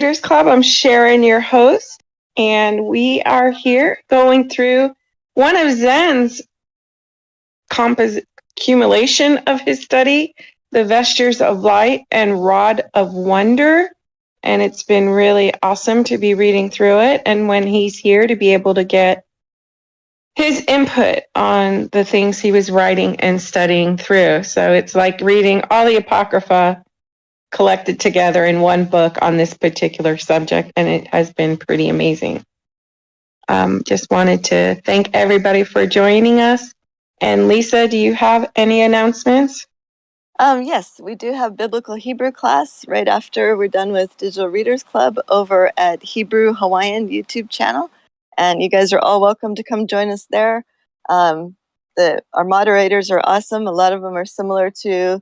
Vestures Club. I'm Sharon, your host, and we are here going through one of Zen's accumulation of his study, the Vestures of Light and Rod of Wonder. And it's been really awesome to be reading through it. And when he's here, to be able to get his input on the things he was writing and studying through. So it's like reading all the Apocrypha collected together in one book on this particular subject, and it has been pretty amazing. Just wanted to thank everybody for joining us. And Lisa, do you have any announcements? Yes, we do have Biblical Hebrew class right after we're done with Digital Readers Club over at Hebrew Hawaiian YouTube channel. And you guys are all welcome to come join us there. Our moderators are awesome. A lot of them are similar to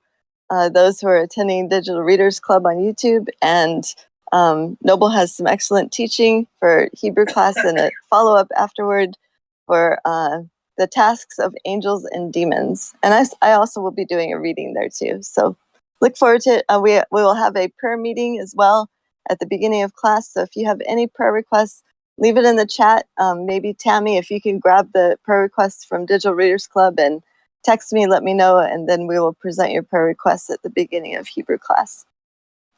those who are attending Digital Readers Club on YouTube. And Noble has some excellent teaching for Hebrew class and a follow-up afterward for the tasks of angels and demons. And I also will be doing a reading there too. So look forward to it. We will have a prayer meeting as well at the beginning of class. So if you have any prayer requests, leave it in the chat. Maybe Tammy, if you can grab the prayer requests from Digital Readers Club and text me, let me know, and then we will present your prayer requests at the beginning of Hebrew class.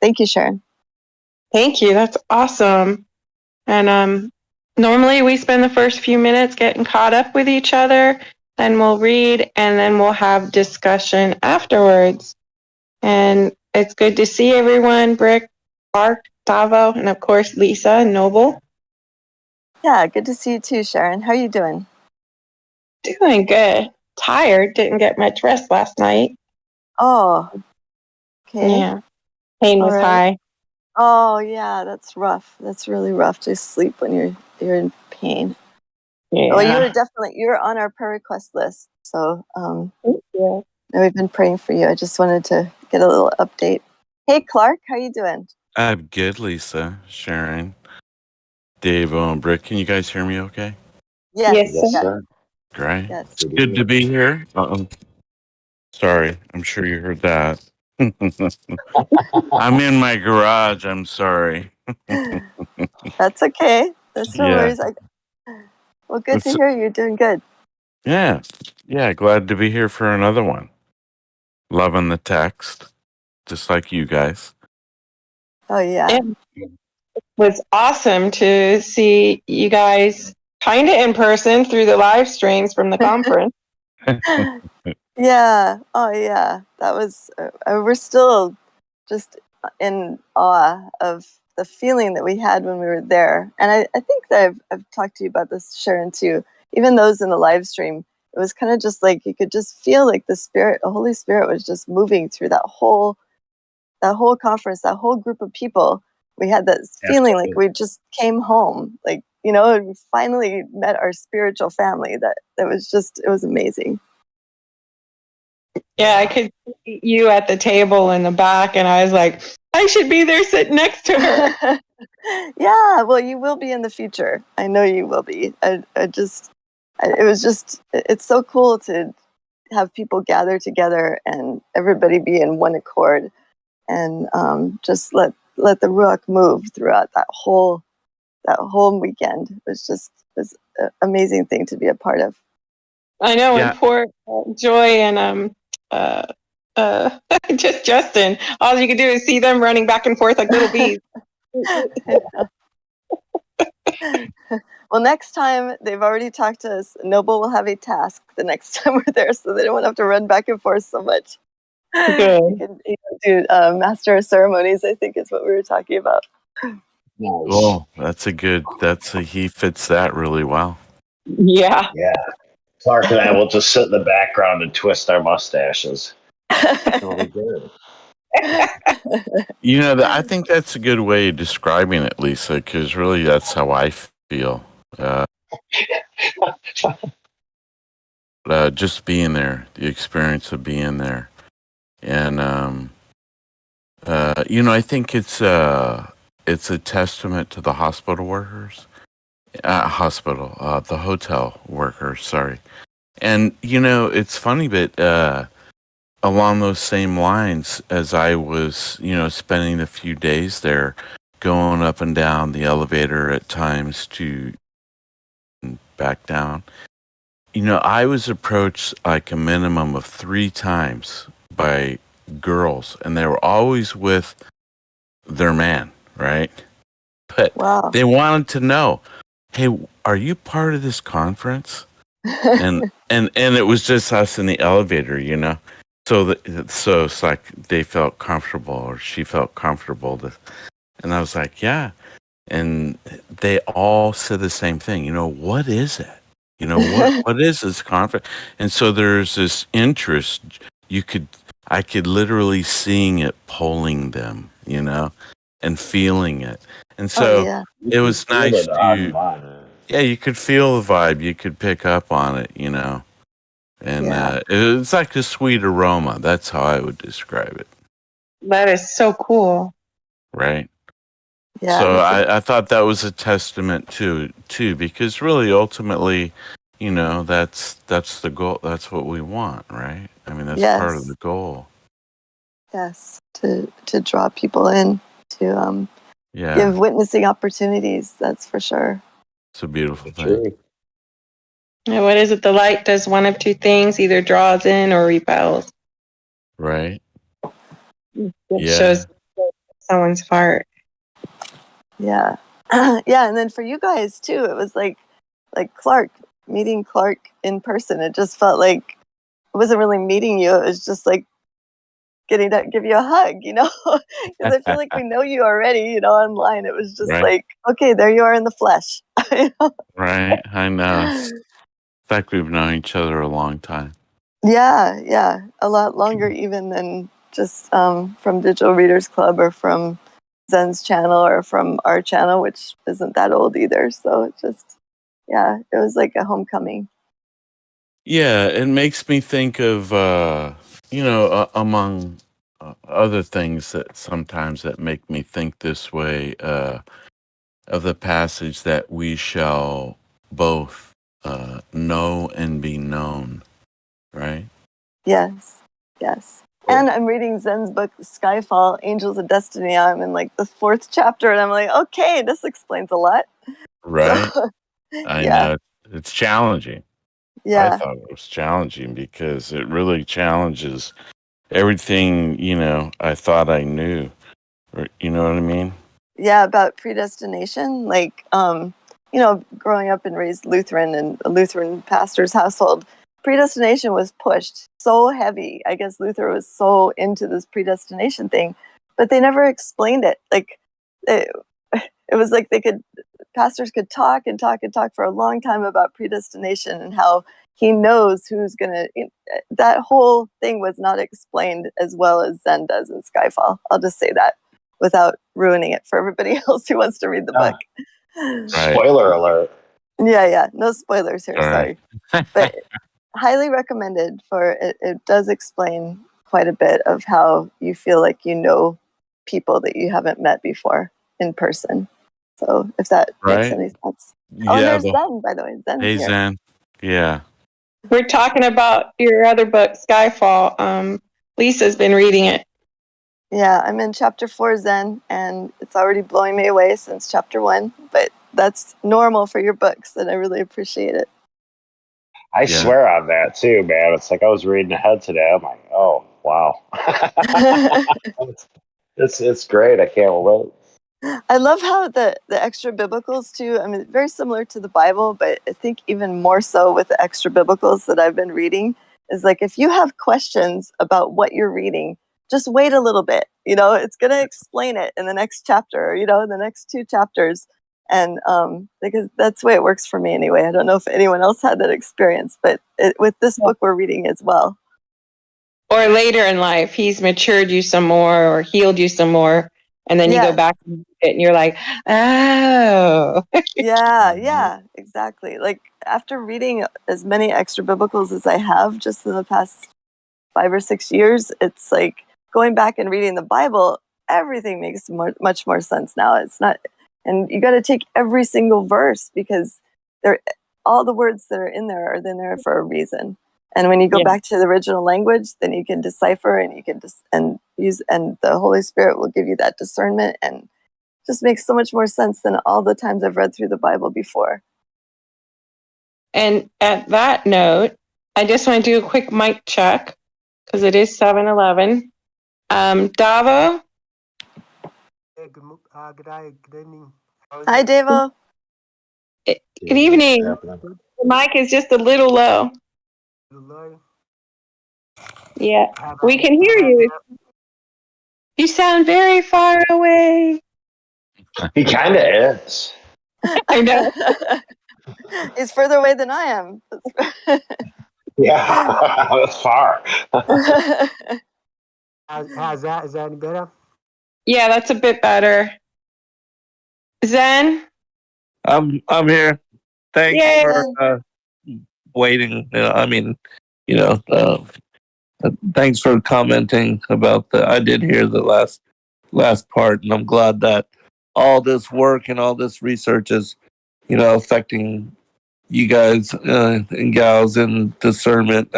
Thank you, Sharon. Thank you. That's awesome. And normally we spend the first few minutes getting caught up with each other, then we'll read, and then we'll have discussion afterwards. And it's good to see everyone, Brick, Clark, Tavo, and of course Lisa and Noble. Yeah, good to see you too, Sharon. How are you doing? Doing good. Tired. Didn't get much rest last night. Oh, okay. Yeah. Pain was high. Oh, yeah, that's rough. That's really rough to sleep when you're in pain. Yeah. Well, you're on our prayer request list. So Thank you. we've been praying for you. I just wanted to get a little update. Hey, Clark, how you doing? I'm good, Lisa, Sharon, Dave, and Brick. Can you guys hear me okay? Yes, sir. Great. Yes. It's good to be here. Sorry, I'm sure you heard that. I'm in my garage. I'm sorry. That's okay. That's no worries. Well, good to hear you're doing good. Yeah. Glad to be here for another one. Loving the text, just like you guys. Oh, yeah. It was awesome to see you guys kind of in person through the live streams from the conference. Yeah. Oh, yeah. That was, we're still just in awe of the feeling that we had when we were there. And I think that I've talked to you about this, Sharon, too. Even those in the live stream, it was kind of just like you could just feel like the Holy Spirit was just moving through that whole conference, that whole group of people. We had that feeling like we just came home, like, and we finally met our spiritual family. It was amazing. Yeah, I could see you at the table in the back, and I was like, I should be there sitting next to her. Yeah, well, you will be in the future. I know you will be. It's so cool to have people gather together and everybody be in one accord, and just let the Ruach move throughout that whole weekend. It was an amazing thing to be a part of. I know, and poor Joy and just Justin. All you can do is see them running back and forth like little bees. Well, next time, they've already talked to us. Noble will have a task the next time we're there, so they don't want to have to run back and forth so much. Good. You can do Master of Ceremonies, I think is what we were talking about. Nice. Oh, he fits that really well. Yeah. Yeah. Clark and I will just sit in the background and twist our mustaches. That'll be good. I think that's a good way of describing it, Lisa, because really that's how I feel. Just being there, the experience of being there. And, I think it's a testament to the hospital workers. The hotel workers, sorry. And, it's funny, but along those same lines, as I was, spending a few days there, going up and down the elevator at times to back down. I was approached like a minimum of 3 times by girls, and they were always with their man, right? But Wow. they wanted to know, hey, are you part of this conference? And it was just us in the elevator. So it's like they felt comfortable, or she felt comfortable and I was like, yeah. And they all said the same thing. What is it? What is this conference? And so there's this interest. I could literally seeing it pulling them, and feeling it. And Oh so yeah. it was Feel nice it on to, mine. yeah, you could feel the vibe. You could pick up on it, and Yeah. it's like a sweet aroma. That's how I would describe it. That is so cool. Right. Yeah. So That's I thought that was a testament too, because really ultimately, that's the goal. That's what we want, right? I mean, that's part of yes. the goal. Yes. To draw people in, to Yeah. give witnessing opportunities. That's for sure. It's a beautiful thing. True. And what is it? The light does one of two things: either draws in or repels. Right. It Yeah. shows someone's heart. Yeah. Yeah. And then for you guys too, it was like Clark, meeting Clark in person. It just felt like it wasn't really meeting you. It was just like getting to give you a hug, because I feel like we know you already, online. It was just Right. like, okay, there you are in the flesh. Right. I know. In fact, we've known each other a long time. Yeah. A lot longer even than just from Digital Readers Club or from Zen's channel or from our channel, which isn't that old either. So it just, yeah, it was like a homecoming. Yeah, it makes me think of among other things that sometimes that make me think this way, of the passage that we shall both know and be known, right? Yes. And I'm reading Zen's book, Skyfall, Angels of Destiny. I'm in like the 4th chapter, and I'm like, okay, this explains a lot. Right. So, I yeah, know it's challenging. I yeah, thought it was challenging because it really challenges everything, I thought I knew. Or, you know what I mean? yeah, about predestination. Like, growing up and raised Lutheran in a Lutheran pastor's household, predestination was pushed so heavy. I guess Luther was so into this predestination thing, but they never explained it. Like, it was like pastors could talk and talk and talk for a long time about predestination and how he knows who's gonna. That whole thing was not explained as well as Zen does in Skyfall. I'll just say that without ruining it for everybody else who wants to read the book. Right. Spoiler alert. Yeah, no spoilers here. All right. Sorry, but highly recommended. For it does explain quite a bit of how you feel like you know people that you haven't met before in person. So if that makes Right. any sense. Oh, and Yeah. there's Zen, by the way. Zen's Hey, here. Zen. Yeah. We're talking about your other book, Skyfall. Lisa's been reading it. Yeah, I'm in chapter 4 Zen, and it's already blowing me away since chapter 1. But that's normal for your books, and I really appreciate it. I swear on that too, man. It's like I was reading ahead today. I'm like, oh wow. It's great. I can't wait. I love how the extra biblicals too. I mean, very similar to the Bible, but I think even more so with the extra biblicals that I've been reading is like if you have questions about what you're reading, just wait a little bit. It's going to explain it in the next chapter, the next 2 chapters, and because that's the way it works for me anyway. I don't know if anyone else had that experience, but with this book we're reading as well. Or later in life, he's matured you some more or healed you some more. And then you go back and read it and you're like, oh. Yeah, exactly. Like after reading as many extra biblicals as I have just in the past 5 or 6 years, it's like going back and reading the Bible, everything makes much more sense now. It's not, and you got to take every single verse because all the words that are in there are in there for a reason. And when you go back to the original language, then you can decipher and you can and use, and the Holy Spirit will give you that discernment, and just makes so much more sense than all the times I've read through the Bible before. And at that note, I just want to do a quick mic check because it is 7:11. Davo? Hey, good evening. How is Hi, it? Devo. Good What's evening. happening? The mic is just a little low. July. Yeah, Have we I, can hear have I you. been You sound very far away. He kind of is. I know. He's further away than I am. Yeah, that's far. how's that? Is that any better? Yeah, that's a bit better. Zen? I'm here. Thanks Yay. for waiting. You know, uh, thanks for commenting about the. I did hear the last part, and I'm glad that all this work and all this research is, affecting you guys and gals in discernment.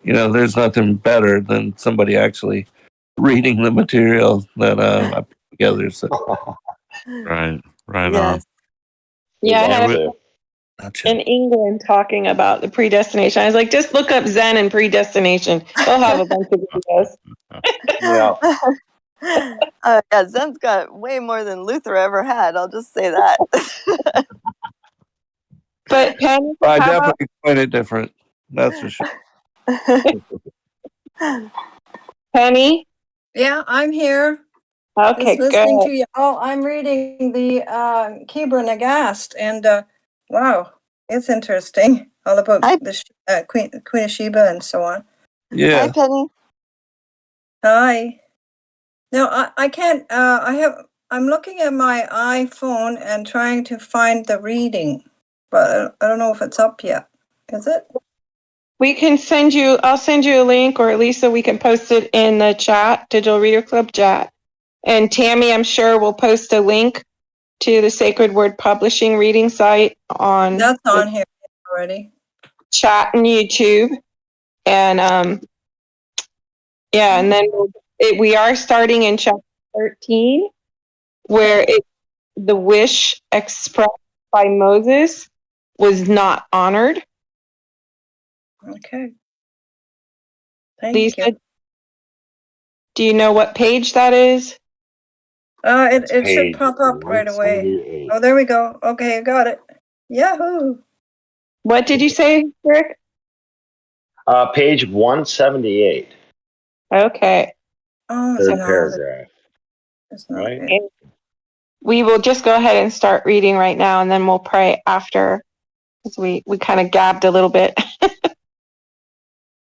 There's nothing better than somebody actually reading the material that I put together. So, Right. Right on. Yes. Yeah, I Yeah, had we, a in England talking about the predestination. I was like, just look up Zen and predestination. They'll have a bunch of videos. Yeah. Yeah, Zen's got way more than Luther ever had. I'll just say that. But Penny, I how about definitely explain it different. That's for sure. Penny? Yeah, I'm here. Okay, Just good. listening to you. Oh, I'm reading the Kebra Nagast, and wow, it's interesting. All about Hi, the Queen of Sheba and so on. hi, Yeah. Penny. Hi. No, I can't. I'm looking at my iPhone and trying to find the reading, but I don't know if it's up yet. Is it? We can send you, I'll send you a link, or Lisa, we can post it in the chat, Digital Reader Club chat. And Tammy, I'm sure, will post a link to the Sacred Word Publishing reading site on That's the on here already. chat and YouTube. And yeah, and then we are starting in chapter 13, where the wish expressed by Moses was not honored. Okay. Thank you. Lisa, do you know what page that is? It should Page pop up right away. 178. Oh, there we go. Okay, I got it. Yahoo! What did you say, Rick? Page 178, Okay. Oh So third no, paragraph, it's not right? it. we will just go ahead and start reading right now, and then we'll pray after, because we kind of gabbed a little bit.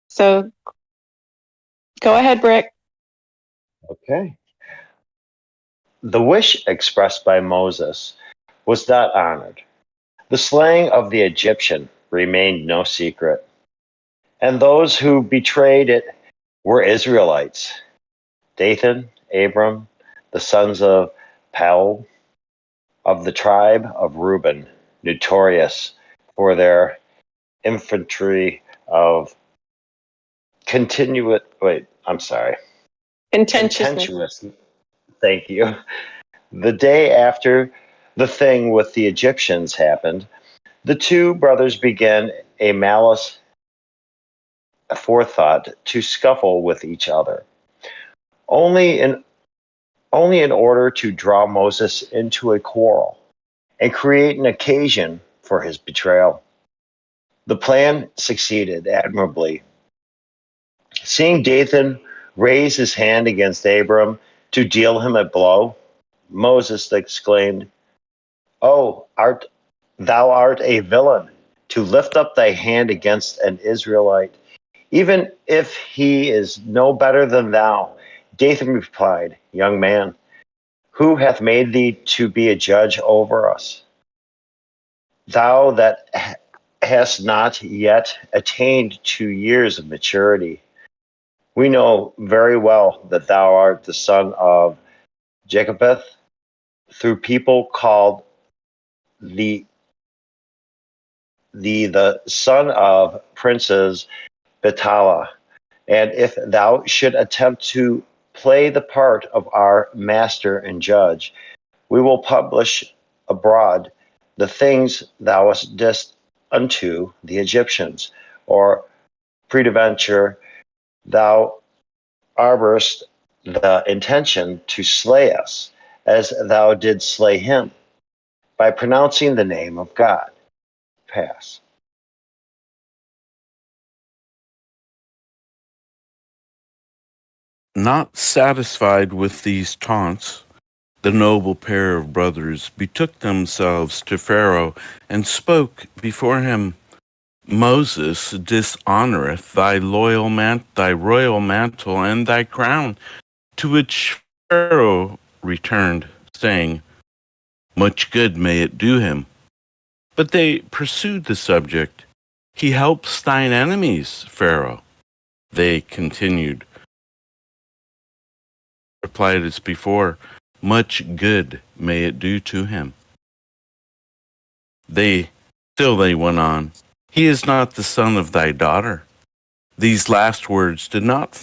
So go ahead, Rick. Okay. The wish expressed by Moses was not honored. The slaying of the Egyptian remained no secret, and those who betrayed it were Israelites: Dathan, Abram, the sons of Palal, of the tribe of Reuben, notorious for their infantry of Contentiousness. contentious. Thank you. The day after the thing with the Egyptians happened, the two brothers began a malice forethought to scuffle with each other, only in only in order to draw Moses into a quarrel and create an occasion for his betrayal. The plan succeeded admirably. Seeing Dathan raise his hand against Abram to deal him a blow, Moses exclaimed, "Oh, thou art a villain, to lift up thy hand against an Israelite, even if he is no better than thou." Dathan replied, "Young man, who hath made thee to be a judge over us? Thou that hast not yet attained to years of maturity. We know very well that thou art the son of Jacobeth, through people called the the son of princes Betala. And if thou should attempt to play the part of our master and judge, We will publish abroad the things thou didst unto the Egyptians, or peradventure thou harborest the intention to slay us, as thou didst slay him, by pronouncing the name of God. Pass. Not satisfied with these taunts, the noble pair of brothers betook themselves to Pharaoh and spoke before him. Moses dishonoreth thy thy royal mantle and thy crown. To which Pharaoh returned, saying, Much good may it do him. But they pursued the subject. He helps thine enemies, Pharaoh. They continued, replied as before, Much good may it do to him. They went on, He is not the son of thy daughter. These last words did not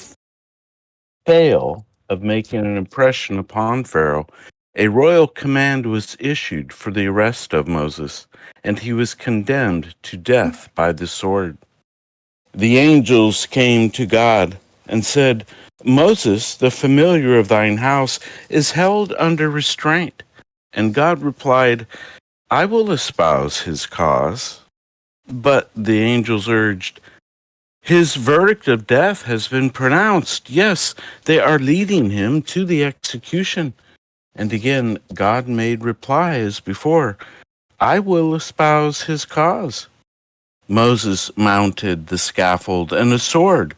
fail of making an impression upon Pharaoh. A royal command was issued for the arrest of Moses, and he was condemned to death by the sword. The angels came to God and said, Moses, the familiar of thine house, is held under restraint. And God replied, I will espouse his cause. But the angels urged, His verdict of death has been pronounced. Yes, they are leading him to the execution. And again, God made reply as before, I will espouse his cause. Moses mounted the scaffold, and a sword,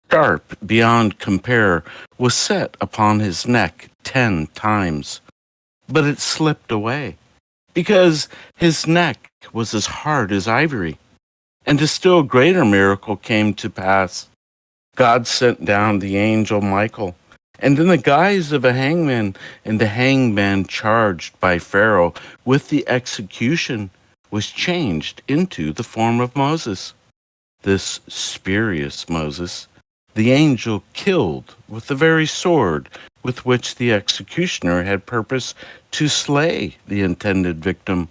sharp beyond compare, was set upon his neck 10 times. But it slipped away, because his neck was as hard as ivory. And a still greater miracle came to pass. God sent down the angel Michael, and in the guise of a hangman, and the hangman charged by Pharaoh with the execution was changed into the form of Moses. This spurious Moses, the angel killed with the very sword with which the executioner had purposed to slay the intended victim.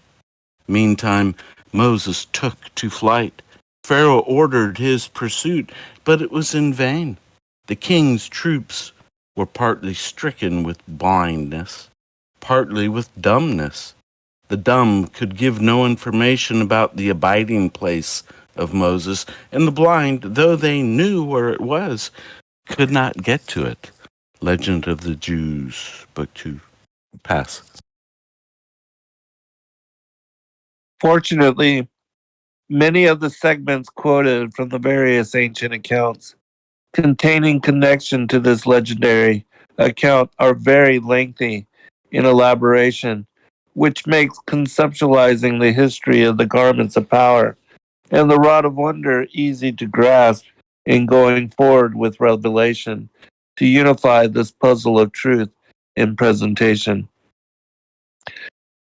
Meantime, Moses took to flight. Pharaoh ordered his pursuit, but it was in vain. The king's troops were partly stricken with blindness, partly with dumbness. The dumb could give no information about the abiding place of Moses, and the blind, though they knew where it was, could not get to it. Legend of the Jews, Book 2. Pass. Fortunately, many of the segments quoted from the various ancient accounts containing connection to this legendary account are very lengthy in elaboration, which makes conceptualizing the history of the garments of power and the rod of wonder easy to grasp in going forward with revelation to unify this puzzle of truth in presentation.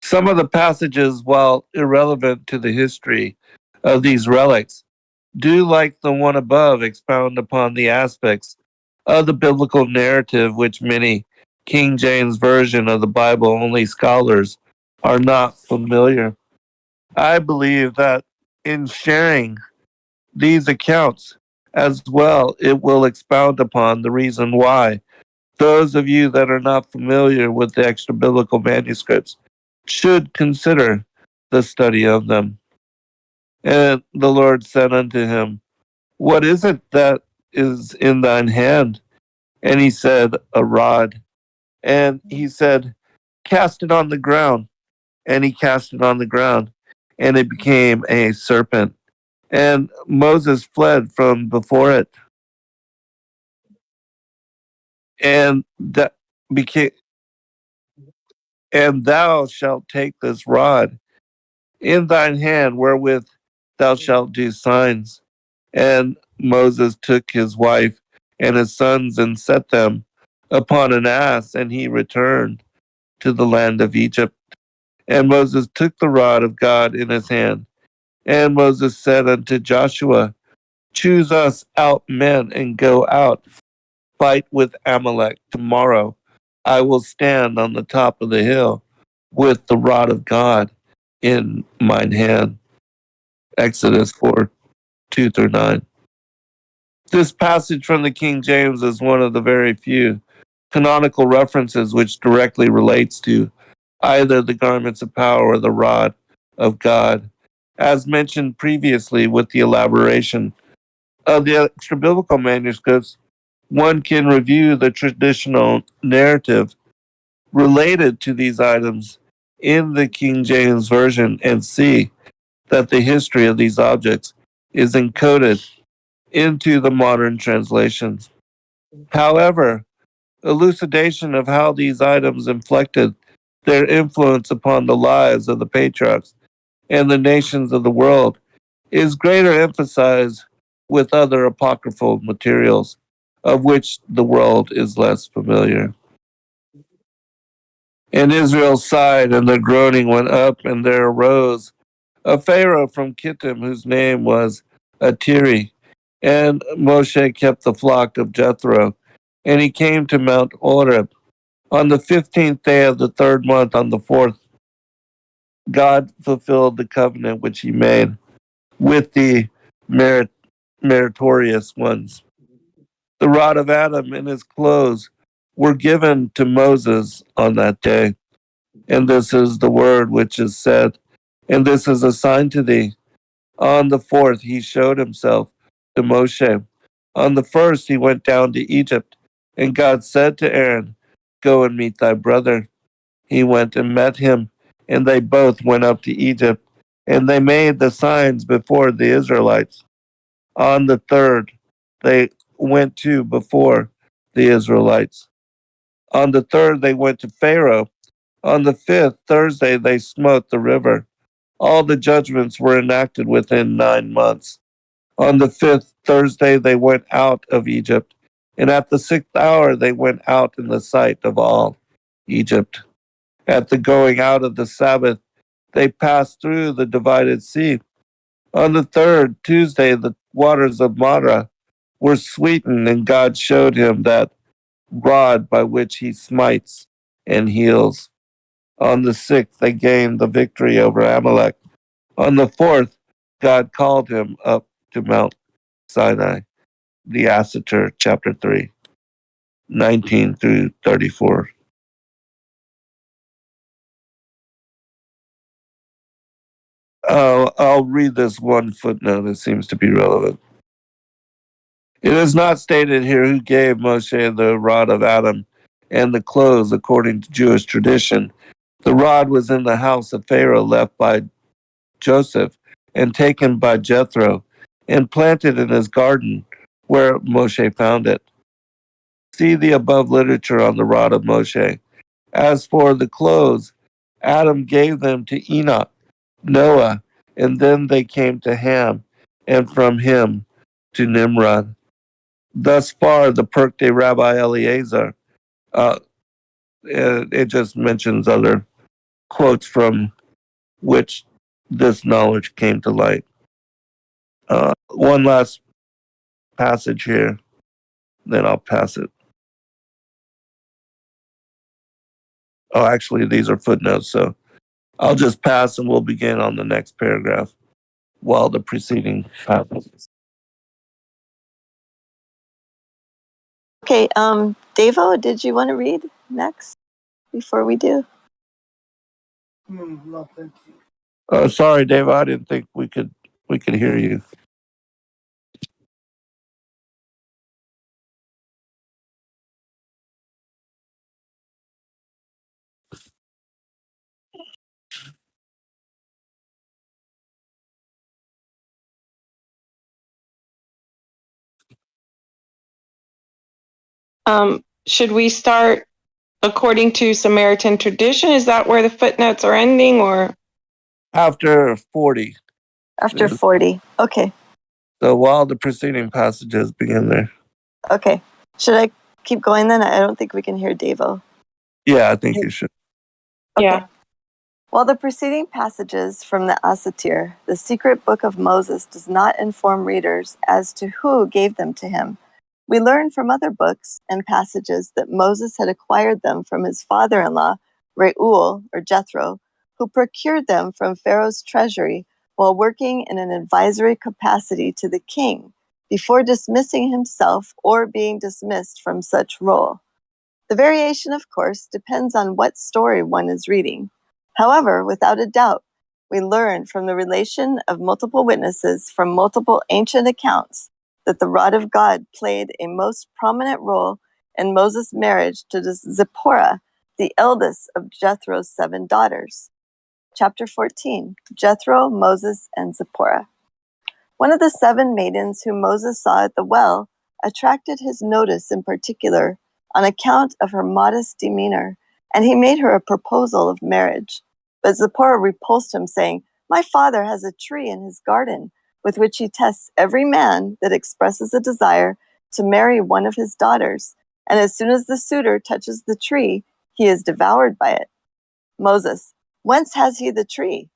Some of the passages, while irrelevant to the history of these relics, do, like the one above, expound upon the aspects of the biblical narrative which many King James Version of the Bible only scholars are not familiar. I believe that in sharing these accounts as well, it will expound upon the reason why those of you that are not familiar with the extra biblical manuscripts should consider the study of them. And the Lord said unto him, What is it that is in thine hand? And he said, A rod. And he said, Cast it on the ground. And he cast it on the ground, and it became a serpent. And Moses fled from before it. And that became, and thou shalt take this rod in thine hand, wherewith thou shalt do signs. And Moses took his wife and his sons and set them upon an ass, and he returned to the land of Egypt. And Moses took the rod of God in his hand. And Moses said unto Joshua, Choose us out men and go out, fight with Amalek tomorrow. I will stand on the top of the hill with the rod of God in mine hand. Exodus 4:2-9. This passage from the King James is one of the very few canonical references which directly relates to either the garments of power or the rod of God. As mentioned previously, with the elaboration of the extra biblical manuscripts, one can review the traditional narrative related to these items in the King James Version and see that the history of these objects is encoded into the modern translations. However, elucidation of how these items inflected their influence upon the lives of the patriarchs and the nations of the world is greater emphasized with other apocryphal materials, of which the world is less familiar. And Israel sighed, and their groaning went up, and there arose a Pharaoh from Kittim, whose name was Atiri. And Moshe kept the flock of Jethro, and he came to Mount Horeb. On the 15th day of the third month, on the fourth, God fulfilled the covenant which he made with the meritorious ones. The rod of Adam and his clothes were given to Moses on that day. And this is the word which is said, and this is a sign to thee. On the fourth, he showed himself to Moshe. On the first, he went down to Egypt, and God said to Aaron, go and meet thy brother. He went and met him, and they both went up to Egypt, and they made the signs before the Israelites. On the third, they went to before the Israelites. On the third, they went to Pharaoh. On the fifth, Thursday, they smote the river. All the judgments were enacted within 9 months. On the fifth, Thursday, they went out of Egypt. And at the sixth hour, they went out in the sight of all Egypt. At the going out of the Sabbath, they passed through the divided sea. On the third, Tuesday, the waters of Marah were sweetened, and God showed him that rod by which he smites and heals. On the sixth, they gained the victory over Amalek. On the fourth, God called him up to Mount Sinai. The Assater, chapter 3, 19-34. I'll read this one footnote that seems to be relevant. It is not stated here who gave Moshe the rod of Adam and the clothes according to Jewish tradition. The rod was in the house of Pharaoh left by Joseph and taken by Jethro and planted in his garden where Moshe found it. See the above literature on the rod of Moshe. As for the clothes, Adam gave them to Enoch, Noah, and then they came to Ham, and from him to Nimrod. Thus far, the Pirkei Rabbi Eliezer, it just mentions other quotes from which this knowledge came to light. One last passage here, then I'll pass it. Oh, actually, these are footnotes, so I'll just pass and we'll begin on the next paragraph while the preceding passages. Okay, Devo, did you want to read next before we do? No, thank you. Sorry, Dave, I didn't think we could hear you. Should we start according to Samaritan tradition? Is that where the footnotes are ending, or? After 40. After 40. Okay. So while the preceding passages begin there. Okay. Should I keep going then? I don't think we can hear Devo. Yeah, I think you should. Okay. Yeah. While the preceding passages from the Assatir, the secret book of Moses, does not inform readers as to who gave them to him, we learn from other books and passages that Moses had acquired them from his father-in-law, Reuel, or Jethro, who procured them from Pharaoh's treasury while working in an advisory capacity to the king before dismissing himself or being dismissed from such role. The variation, of course, depends on what story one is reading. However, without a doubt, we learn from the relation of multiple witnesses from multiple ancient accounts that the rod of God played a most prominent role in Moses' marriage to Zipporah, the eldest of Jethro's 7 daughters. Chapter 14, Jethro, Moses, and Zipporah. One of the 7 maidens whom Moses saw at the well attracted his notice in particular on account of her modest demeanor, and he made her a proposal of marriage. But Zipporah repulsed him, saying, "My father has a tree in his garden, with which he tests every man that expresses a desire to marry one of his daughters, and as soon as the suitor touches the tree, he is devoured by it." Moses, "Whence has he the tree?"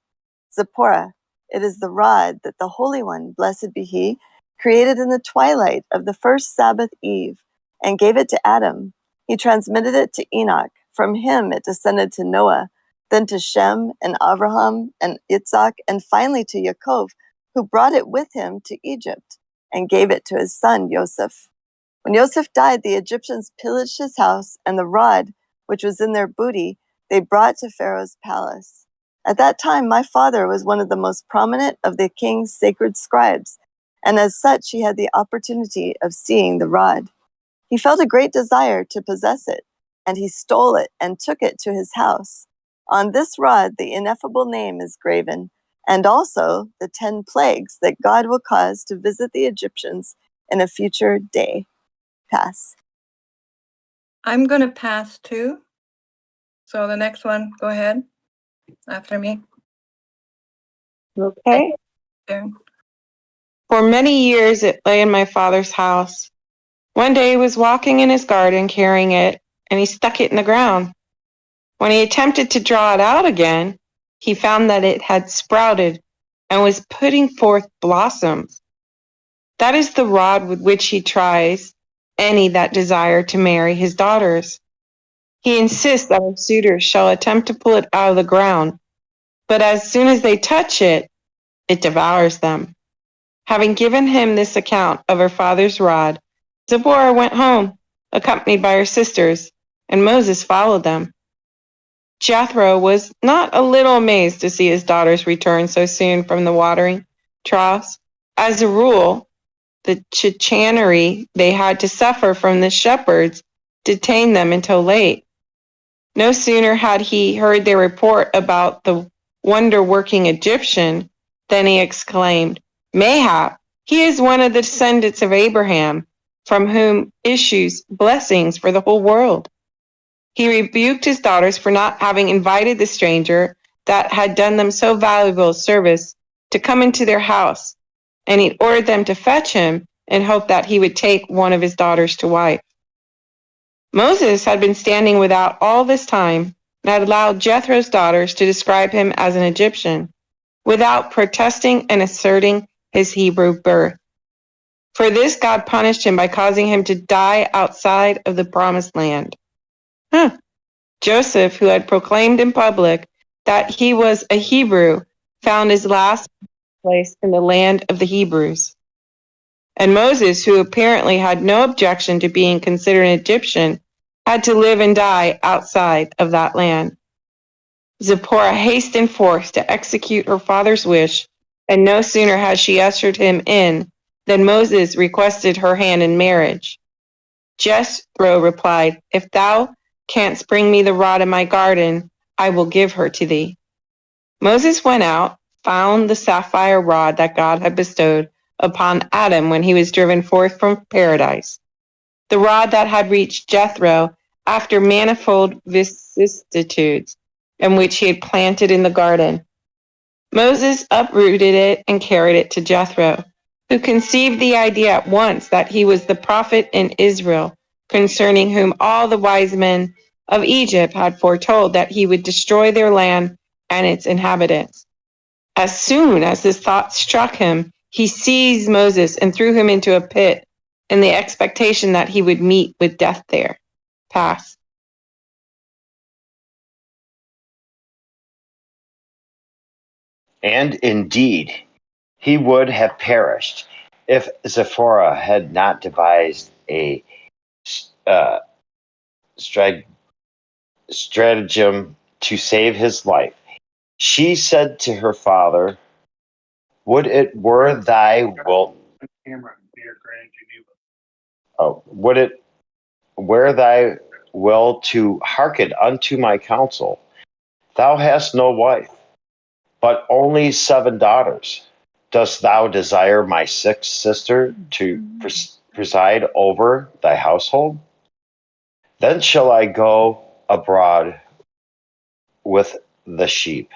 Zipporah, "It is the rod that the Holy One, blessed be he, created in the twilight of the first Sabbath eve, and gave it to Adam. He transmitted it to Enoch. From him it descended to Noah, then to Shem and Abraham and Yitzhak, and finally to Yaakov, who brought it with him to Egypt and gave it to his son Joseph. When Joseph died, the Egyptians pillaged his house, and the rod, which was in their booty, they brought to Pharaoh's palace. At that time, my father was one of the most prominent of the king's sacred scribes, and as such, he had the opportunity of seeing the rod. He felt a great desire to possess it, and he stole it and took it to his house. On this rod, the ineffable name is graven, and also the 10 plagues that God will cause to visit the Egyptians in a future day. Pass. I'm going to pass too. So the next one, go ahead after me. Okay. Sharon. For many years it lay in my father's house. One day he was walking in his garden carrying it, and he stuck it in the ground. When he attempted to draw it out again, he found that it had sprouted and was putting forth blossoms. That is the rod with which he tries any that desire to marry his daughters. He insists that our suitors shall attempt to pull it out of the ground, but as soon as they touch it, it devours them. Having given him this account of her father's rod, Zipporah went home, accompanied by her sisters, and Moses followed them. Jethro was not a little amazed to see his daughters return so soon from the watering troughs. As a rule, the chicanery they had to suffer from the shepherds detained them until late. No sooner had he heard their report about the wonder-working Egyptian than he exclaimed, "Mayhap he is one of the descendants of Abraham, from whom issues blessings for the whole world." He rebuked his daughters for not having invited the stranger that had done them so valuable a service to come into their house, and he ordered them to fetch him in hope that he would take one of his daughters to wife. Moses had been standing without all this time and had allowed Jethro's daughters to describe him as an Egyptian, without protesting and asserting his Hebrew birth. For this, God punished him by causing him to die outside of the promised land. Joseph, who had proclaimed in public that he was a Hebrew, found his last place in the land of the Hebrews. And Moses, who apparently had no objection to being considered an Egyptian, had to live and die outside of that land. Zipporah hastened forth to execute her father's wish, and no sooner had she ushered him in than Moses requested her hand in marriage. Jethro replied, "If thou canst bring me the rod in my garden, I will give her to thee." Moses went out, found the sapphire rod that God had bestowed upon Adam when he was driven forth from paradise, the rod that had reached Jethro after manifold vicissitudes, and which he had planted in the garden. Moses uprooted it and carried it to Jethro, who conceived the idea at once that he was the prophet in Israel, concerning whom all the wise men of Egypt had foretold that he would destroy their land and its inhabitants. As soon as this thought struck him, he seized Moses and threw him into a pit in the expectation that he would meet with death there. Pass. And indeed, he would have perished if Zephora had not devised a uh, stratagem to save his life. She said to her father, "Would it were thy will? Oh, would it were thy will to hearken unto my counsel? Thou hast no wife, but only 7 daughters. Dost thou desire my 6th sister to preside over thy household? Then shall I go abroad with the sheep.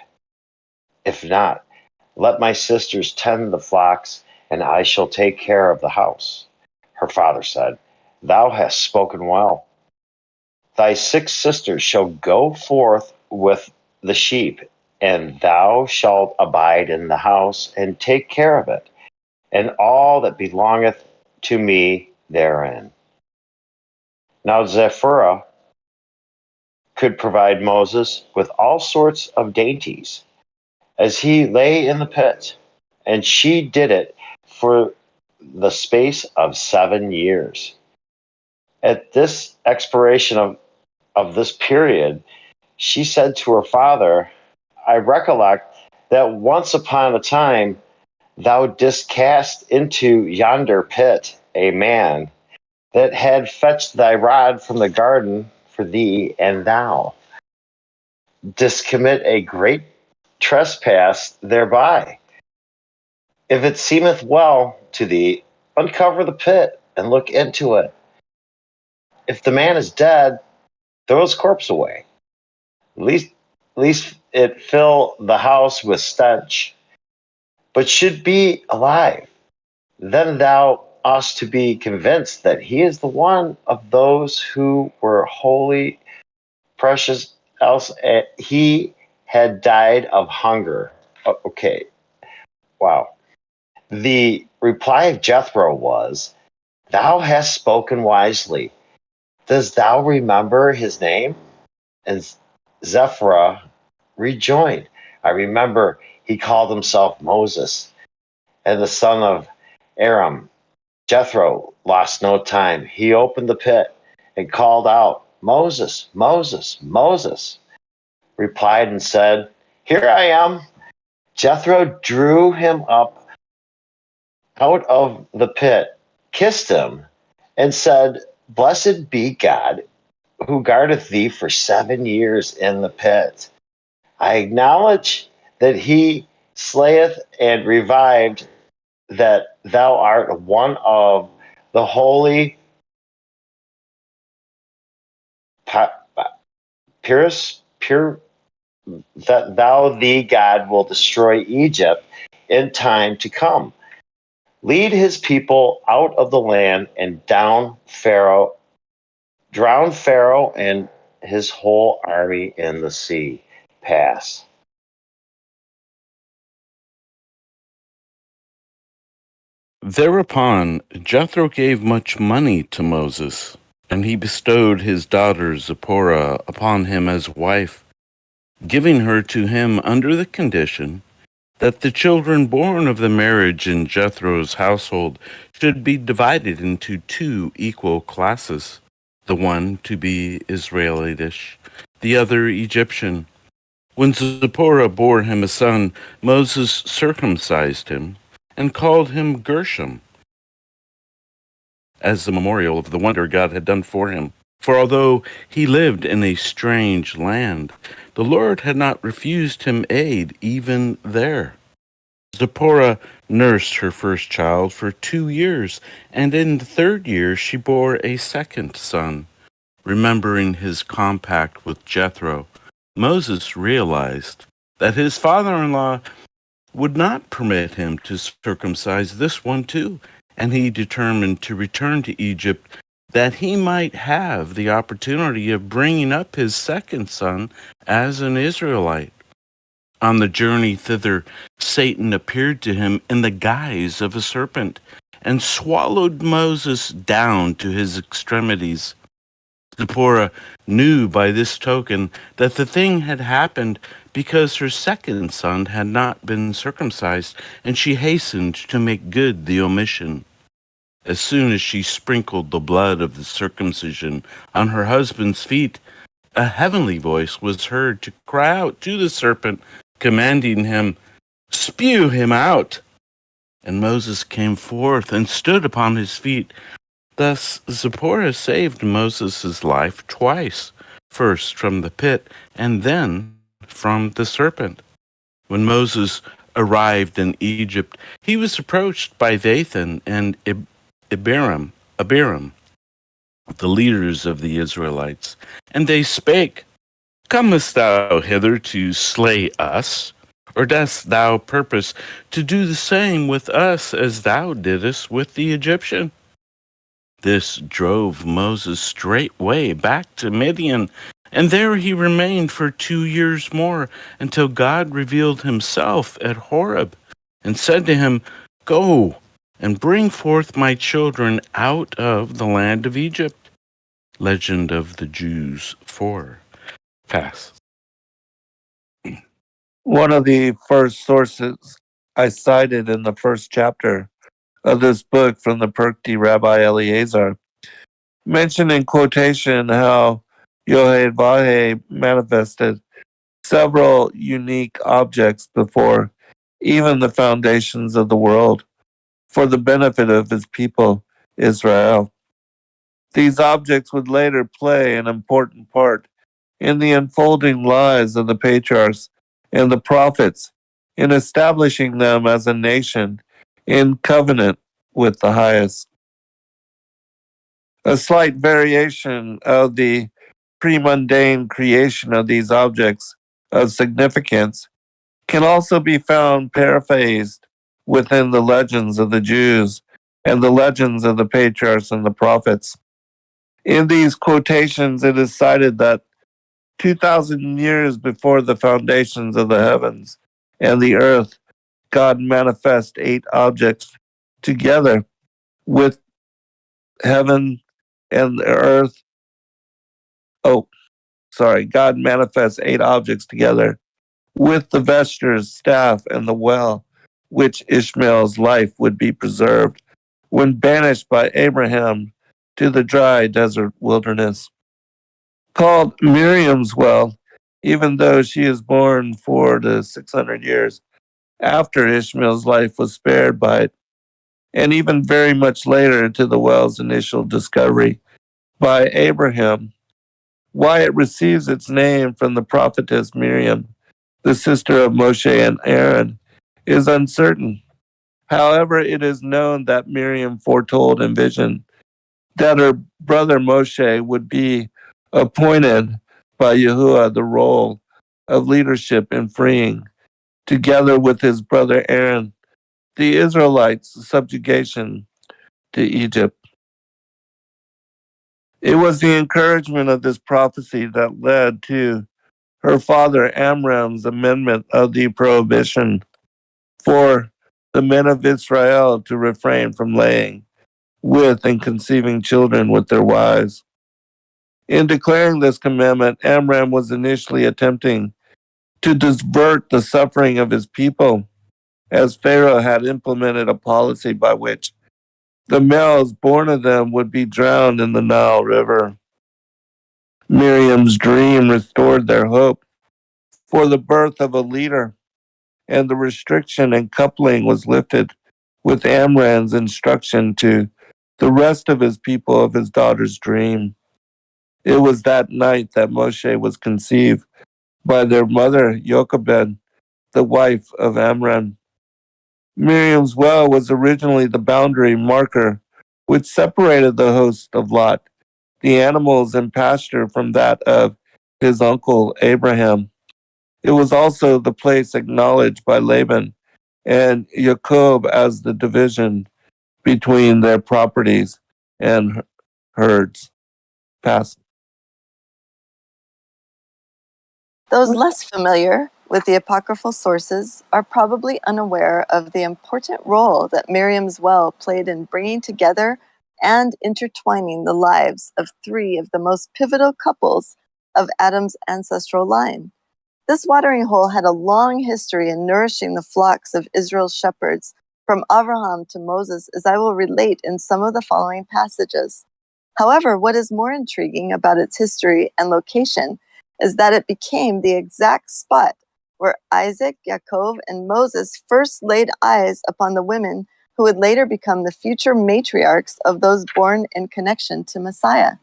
If not, let my sisters tend the flocks, and I shall take care of the house." Her father said, "Thou hast spoken well. Thy 6 sisters shall go forth with the sheep, and thou shalt abide in the house and take care of it, and all that belongeth to me therein." Now Zephyrah could provide Moses with all sorts of dainties as he lay in the pit, and she did it for the space of 7 years. At this expiration of this period, she said to her father, "I recollect that once upon a time thou didst cast into yonder pit a man that had fetched thy rod from the garden for thee, and thou didst commit a great trespass thereby. If it seemeth well to thee, uncover the pit and look into it. If the man is dead, throw his corpse away. At least it fill the house with stench, but should be alive. Then thou oughtest to be convinced that he is the one of those who were wholly precious, else he had died of hunger." Okay, wow. The reply of Jethro was, "Thou hast spoken wisely. Dost thou remember his name?" And Zephyrah rejoined, "I remember he called himself Moses, and the son of Aram." Jethro lost no time. He opened the pit and called out, "Moses, Moses, Moses," replied and said, "Here I am." Jethro drew him up out of the pit, kissed him, and said, "Blessed be God, who guardeth thee for 7 years in the pit. I acknowledge that he slayeth and revived, that thou art one of the holy pure, that thou thee God will destroy Egypt in time to come. Lead his people out of the land and drown Pharaoh and his whole army in the sea. Pass. Thereupon Jethro gave much money to Moses, and he bestowed his daughter Zipporah upon him as wife, giving her to him under the condition that the children born of the marriage in Jethro's household should be divided into 2 equal classes, the one to be Israelitish, the other Egyptian. When Zipporah bore him a son, Moses circumcised him and called him Gershom, as the memorial of the wonder God had done for him. For although he lived in a strange land, the Lord had not refused him aid even there. Zipporah nursed her first child for 2 years, and in the 3rd year she bore a second son. Remembering his compact with Jethro, Moses realized that his father-in-law would not permit him to circumcise this one too, and he determined to return to Egypt that he might have the opportunity of bringing up his second son as an Israelite. On the journey thither, Satan appeared to him in the guise of a serpent and swallowed Moses down to his extremities. Zipporah knew by this token that the thing had happened because her second son had not been circumcised, and she hastened to make good the omission. As soon as she sprinkled the blood of the circumcision on her husband's feet, a heavenly voice was heard to cry out to the serpent, commanding him, "Spew him out." And Moses came forth and stood upon his feet. Thus Zipporah saved Moses' life twice, first from the pit and then from the serpent. When Moses arrived in Egypt, he was approached by Dathan and Abiram, the leaders of the Israelites, and they spake, "Comest thou hither to slay us? Or dost thou purpose to do the same with us as thou didst with the Egyptian?" This drove Moses straightway back to Midian, and there he remained for 2 years more, until God revealed himself at Horeb, and said to him, "Go and bring forth my children out of the land of Egypt." Legend of the Jews 4. Pass. One of the first sources I cited in the first chapter of this book from the Perkti Rabbi Eleazar mentioned in quotation how Yohei manifested several unique objects before even the foundations of the world for the benefit of his people, Israel. These objects would later play an important part in the unfolding lives of the patriarchs and the prophets in establishing them as a nation in covenant with the highest. A slight variation of the pre-mundane creation of these objects of significance can also be found paraphrased within the legends of the Jews and the legends of the patriarchs and the prophets. In these quotations, it is cited that 2,000 years before the foundations of the heavens and the earth, God manifests 8 objects together with heaven and the earth. God manifests 8 objects together with the Vestures, staff, and the well, which Ishmael's life would be preserved when banished by Abraham to the dry desert wilderness. Called Miriam's well, even though she is born 400 to 600 years after Ishmael's life was spared by it, and even very much later to the well's initial discovery by Abraham. Why it receives its name from the prophetess Miriam, the sister of Moshe and Aaron, is uncertain. However, it is known that Miriam foretold in vision that her brother Moshe would be appointed by Yahuwah the role of leadership in freeing, together with his brother Aaron, the Israelites' subjugation to Egypt. It was the encouragement of this prophecy that led to her father Amram's amendment of the prohibition for the men of Israel to refrain from laying with and conceiving children with their wives. In declaring this commandment, Amram was initially attempting to divert the suffering of his people, as Pharaoh had implemented a policy by which the males born of them would be drowned in the Nile River. Miriam's dream restored their hope for the birth of a leader, and the restriction and coupling was lifted with Amram's instruction to the rest of his people of his daughter's dream. It was that night that Moshe was conceived by their mother Jochebed, the wife of Amram. Miriam's well was originally the boundary marker which separated the host of Lot, the animals and pasture, from that of his uncle Abraham. It was also the place acknowledged by Laban and Jacob as the division between their properties and herds. Pass. Those less familiar with the apocryphal sources are probably unaware of the important role that Miriam's well played in bringing together and intertwining the lives of 3 of the most pivotal couples of Adam's ancestral line. This watering hole had a long history in nourishing the flocks of Israel's shepherds from Abraham to Moses, as I will relate in some of the following passages. However, what is more intriguing about its history and location is that it became the exact spot where Isaac, Yaakov, and Moses first laid eyes upon the women who would later become the future matriarchs of those born in connection to Messiah.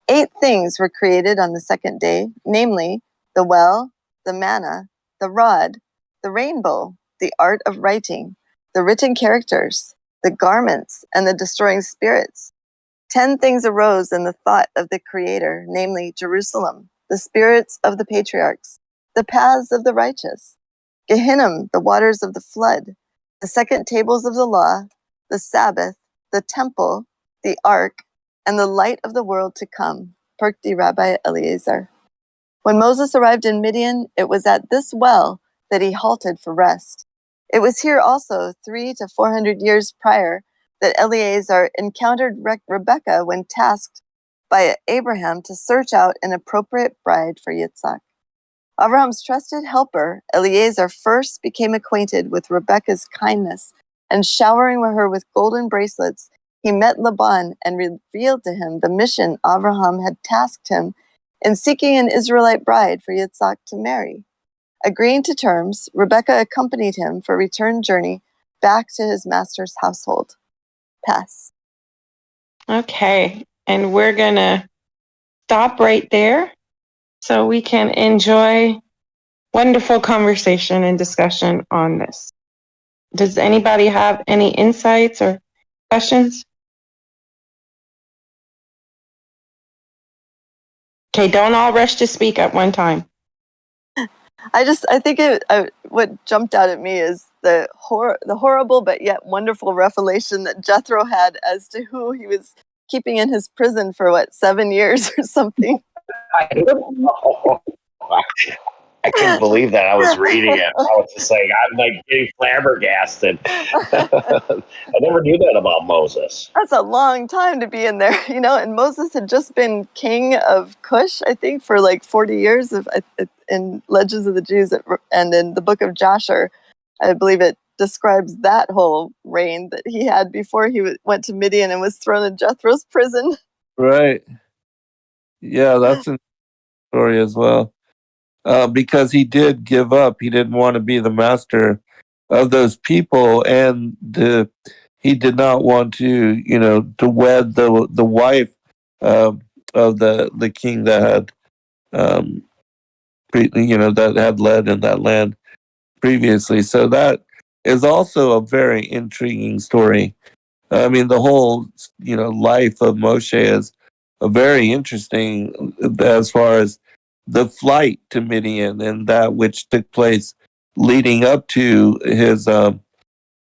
8 things were created on the second day, namely the well, the manna, the rod, the rainbow, the art of writing, the written characters, the garments, and the destroying spirits. 10 things arose in the thought of the Creator, namely Jerusalem, the spirits of the patriarchs, the paths of the righteous, Gehinnom, the waters of the flood, the second tables of the law, the Sabbath, the temple, the ark, and the light of the world to come. Perkdi Rabbi Eliezer. When Moses arrived in Midian, it was at this well that he halted for rest. It was here also, 300 to 400 years prior, that Eliezer encountered Rebekah when tasked by Abraham to search out an appropriate bride for Yitzhak. Abraham's trusted helper, Eliezer, first became acquainted with Rebekah's kindness, and showering her with golden bracelets, he met Laban and revealed to him the mission Abraham had tasked him in seeking an Israelite bride for Yitzhak to marry. Agreeing to terms, Rebekah accompanied him for a return journey back to his master's household. Pass. Okay, and we're going to stop right there so we can enjoy wonderful conversation and discussion on this. Does anybody have any insights or questions? Okay, don't all rush to speak at one time. I think what jumped out at me is the horrible but yet wonderful revelation that Jethro had as to who he was keeping in his prison for 7 years or something. I couldn't believe that. I was reading it. I was just like, I'm like getting flabbergasted. I never knew that about Moses. That's a long time to be in there, and Moses had just been king of Cush, I think, for 40 years in Legends of the Jews and in the book of Jasher. I believe it describes that whole reign that he had before he went to Midian and was thrown in Jethro's prison. Right. Yeah, that's a story as well. Because he did give up. He didn't want to be the master of those people, and he did not want to, to wed the wife of the king that had, that had led in that land previously. So that is also a very intriguing story. I mean, the whole, life of Moshe is a very interesting as far as the flight to Midian and that which took place leading up to his,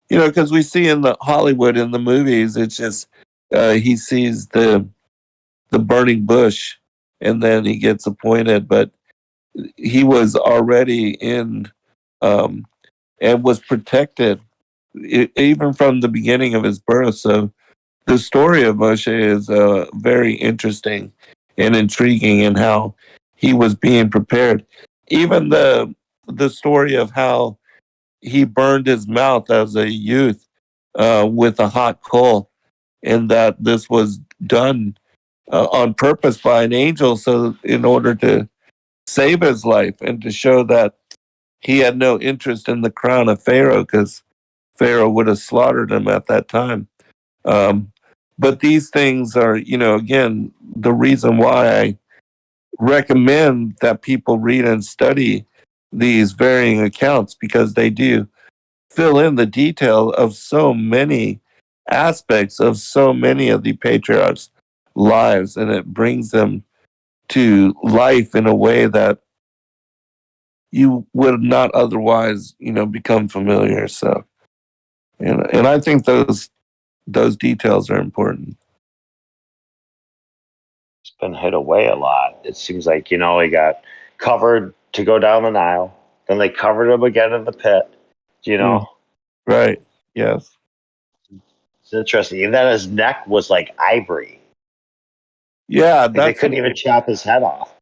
because we see in the Hollywood in the movies, it's just he sees the burning bush and then he gets appointed, but he was already in and was protected even from the beginning of his birth. So the story of Moshe is very interesting and intriguing in how he was being prepared. Even the story of how he burned his mouth as a youth with a hot coal, and that this was done on purpose by an angel, so in order to save his life and to show that he had no interest in the crown of Pharaoh, because Pharaoh would have slaughtered him at that time. But these things are, again, the reason why I recommend that people read and study these varying accounts, because they do fill in the detail of so many aspects of so many of the patriarchs' lives, and it brings them to life in a way that you would not otherwise, become familiar. So, and I think those details are important. It's been hid away a lot. It seems like, he got covered to go down the Nile. Then they covered him again in the pit, Right. Yes. It's interesting. And then his neck was like ivory. Yeah, Like they that's couldn't even chop his head off.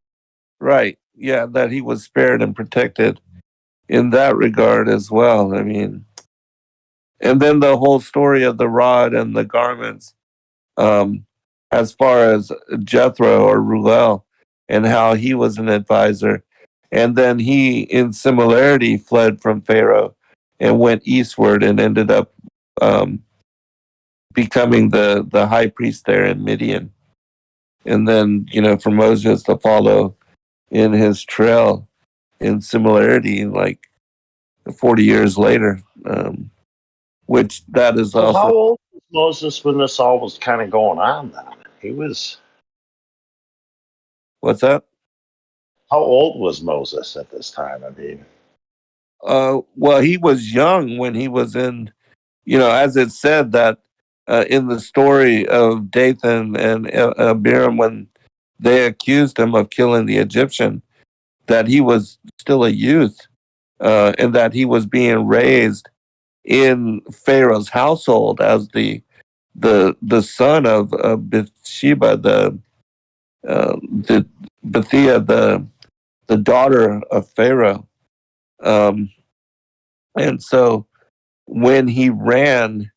right. Yeah, that he was spared and protected in that regard as well. I mean, and then the whole story of the rod and the garments, um, as far as Jethro or Ruel, and how he was an advisor. And then he, in similarity, fled from Pharaoh and went eastward and ended up um, becoming the high priest there in Midian. And then, for Moses to follow in his trail in similarity, like 40 years later, which that is So how also, old was Moses when this all was kind of going on then? He was what's that? How old was Moses at this time? I mean, Well, he was young when he was in, as it said that in the story of Dathan and Abiram, when they accused him of killing the Egyptian, that he was still a youth, and that he was being raised in Pharaoh's household as the son of Bathsheba, the Bethia, the daughter of Pharaoh. Um, and so when he ran,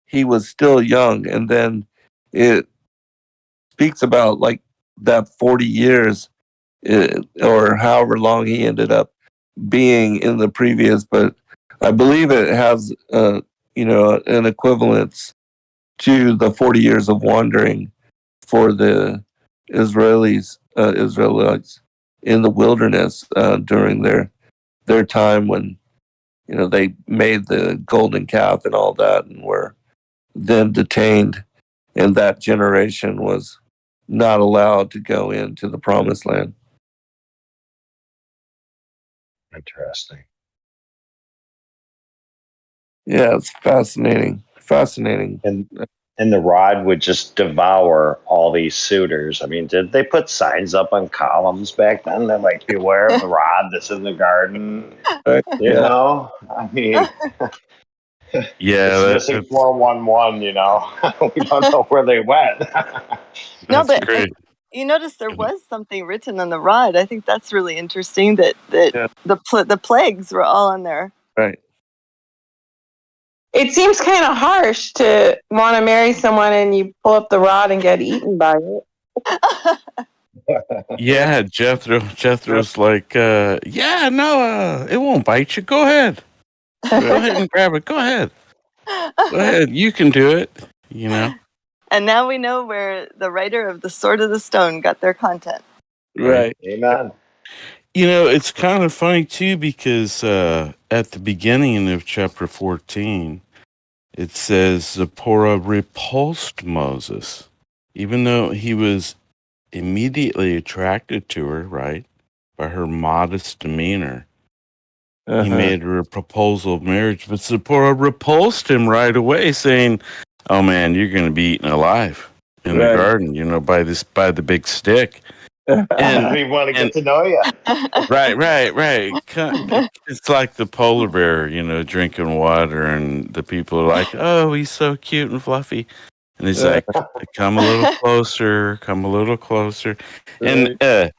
he was still young. And then it speaks about like that 40 years or however long he ended up being in the previous, but I believe it has, an equivalence to the 40 years of wandering for the Israelites in the wilderness during their time when they made the golden calf and all that, and were then detained, and that generation was not allowed to go into the promised land. interesting. Yeah, it's fascinating. And the rod would just devour all these suitors. I mean, did they put signs up on columns back then that like beware of the rod that's in the garden? Right? You Yeah, know, I mean, Yeah, it's missing 411. We don't know where they went. No, that's but great. you notice there was something written on the rod. I think that's really interesting that yeah, the plagues were all on there. right. It seems kind of harsh to want to marry someone and you pull up the rod and get eaten by it. Yeah, Jethro's like, yeah, no, it won't bite you. Go ahead. Go ahead and grab it. Go ahead. Go ahead. You can do it. And now we know where the writer of the Sword of the Stone got their content. Right. Amen. It's kind of funny too because at the beginning of chapter 14, it says Zipporah repulsed Moses, even though he was immediately attracted to her, right, by her modest demeanor. He Uh-huh. made her a proposal of marriage, but Zipporah repulsed him right away, saying, "Oh man, you're going to be eaten alive in the Right. garden, by the big stick." I And don't even want to and get to know you. right. It's like the polar bear, drinking water, and the people are like, "Oh, he's so cute and fluffy," and he's like, "Come a little closer, come a little closer," and Right.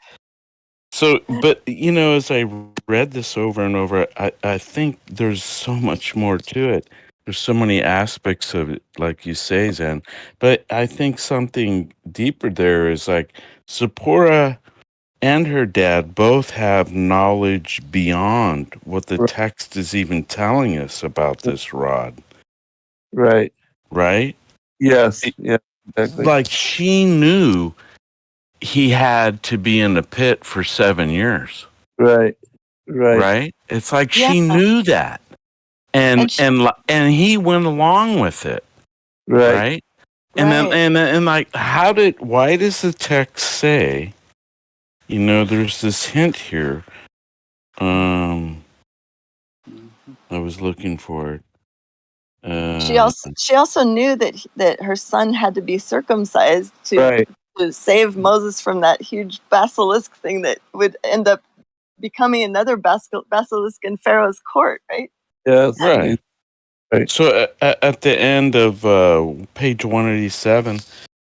so, but as I read this over and over, I think there's so much more to it. There's so many aspects of it, like you say, Zen. But I think something deeper there is like Zipporah and her dad both have knowledge beyond what the text is even telling us about this rod, Right. right? Yes. Yeah. Exactly. Like she knew he had to be in the pit for 7 years. Right. Right. Right? It's like Yeah. she knew that, and And and he went along with it, Right. right? And then right. and like, why does the text say? There's this hint here. I was looking for it. She also knew that her son had to be circumcised Right. to save Moses from that huge basilisk thing that would end up becoming another basilisk in Pharaoh's court, right? Yes. Right. So at the end of page 187,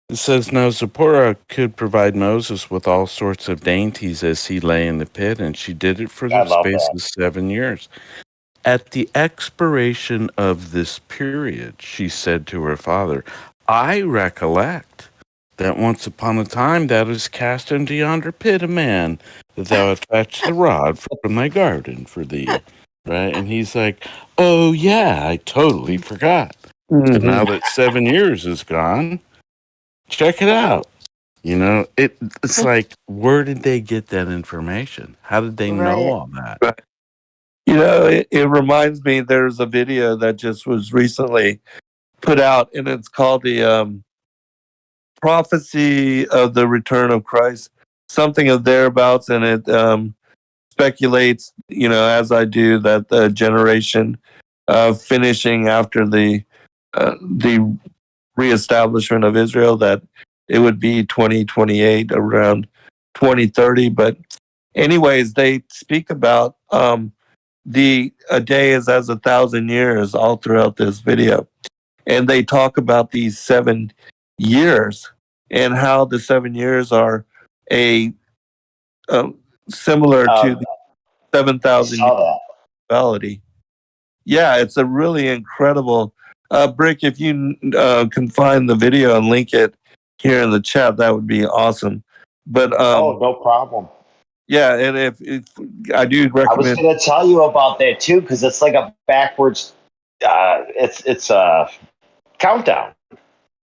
it says, "Now Zipporah could provide Moses with all sorts of dainties as he lay in the pit, and she did it for I the love space that. of 7 years. At the expiration of this period, she said to her father, I recollect that once upon a time thou didst cast into yonder pit a man, that thou had fetched the rod from thy garden for thee." Right? And he's like, "Oh, yeah, I totally forgot. So Mm-hmm. now that 7 years is gone, check it out." It's like, where did they get that information? How did they know Right. all that? Right. It reminds me. There's a video that just was recently put out, and it's called the prophecy of the return of Christ, something of thereabouts, and it speculates, as I do, that the generation finishing after the reestablishment of Israel, that it would be 2028, around 2030. But anyways, they speak about a day is as 1,000 years all throughout this video, and they talk about these 7 years and how the 7 years are a similar to the I 7,000 year saw that. duality. Yeah, it's a really incredible. Brick, if you can find the video and link it here in the chat, that would be awesome. But Oh, no problem. yeah, and if I do I was recommend, going to tell you about that too, because it's like a backwards. It's a countdown,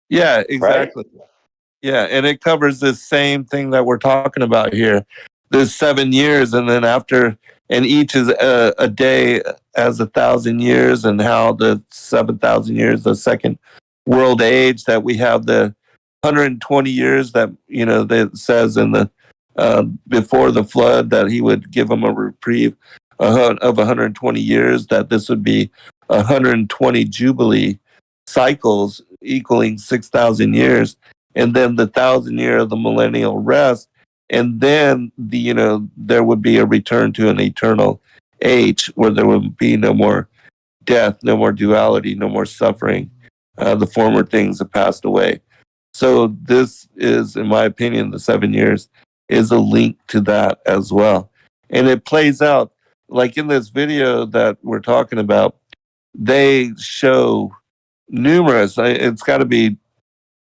yeah, right? exactly. Yeah, and it covers this same thing that we're talking about here. There's 7 years, and then after, and each is a day as 1,000 years, and how the 7,000 years, the second world age, that we have the 120 years that that says in the before the flood that he would give them a reprieve of 120 years, that this would be 120 jubilee cycles equaling 6,000 years, and then the 1,000 year of the millennial rest, and then there would be a return to an eternal age where there would be no more death, no more duality, no more suffering. The former things have passed away. So this is, in my opinion, the 7 years is a link to that as well, and it plays out like in this video that we're talking about. They show numerous. It's got to be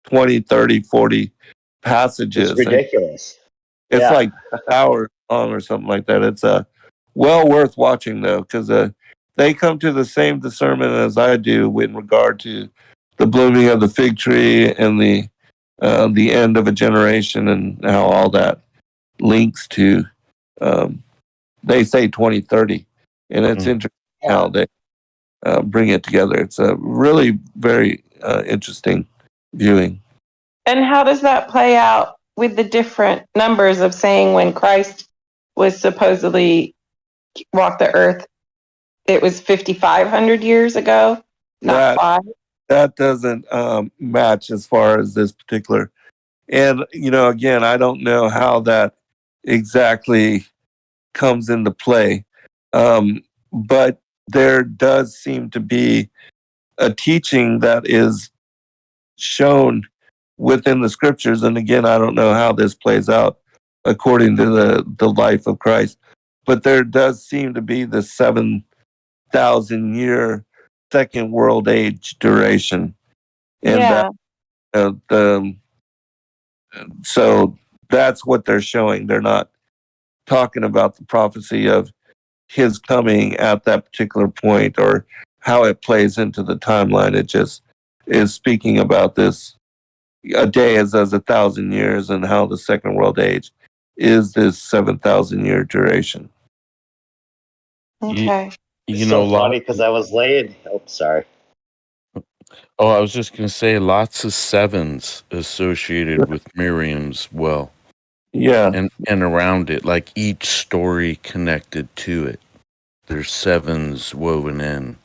20, 30, 40 It's passages. And ridiculous. it's Yeah. like hours long or something like that. It's well worth watching though, because they come to the same discernment as I do in regard to the blooming of the fig tree and the end of a generation, and how all that links to. Um, they say 2030, and it's interesting how they bring it together. It's a really very interesting viewing. And how does that play out with the different numbers of saying when Christ was supposedly walked the earth, it was 5,500 years ago, not That five? that doesn't match as far as this particular. And again, I don't know how that exactly comes into play, but there does seem to be a teaching that is shown within the scriptures. And again, I don't know how this plays out according to the life of Christ, but there does seem to be the 7,000 year second world age duration, and that Yeah. the so that's what they're showing. They're not talking about the prophecy of his coming at that particular point or how it plays into the timeline. It just is speaking about this. A day is as 1,000 years, and how the second world age is this 7,000 year duration. Okay. It's so funny because I was laying. Oh, sorry. Oh, I was just going to say lots of sevens associated with Miriam's well. Yeah. And around it, like each story connected to it. There's sevens woven in.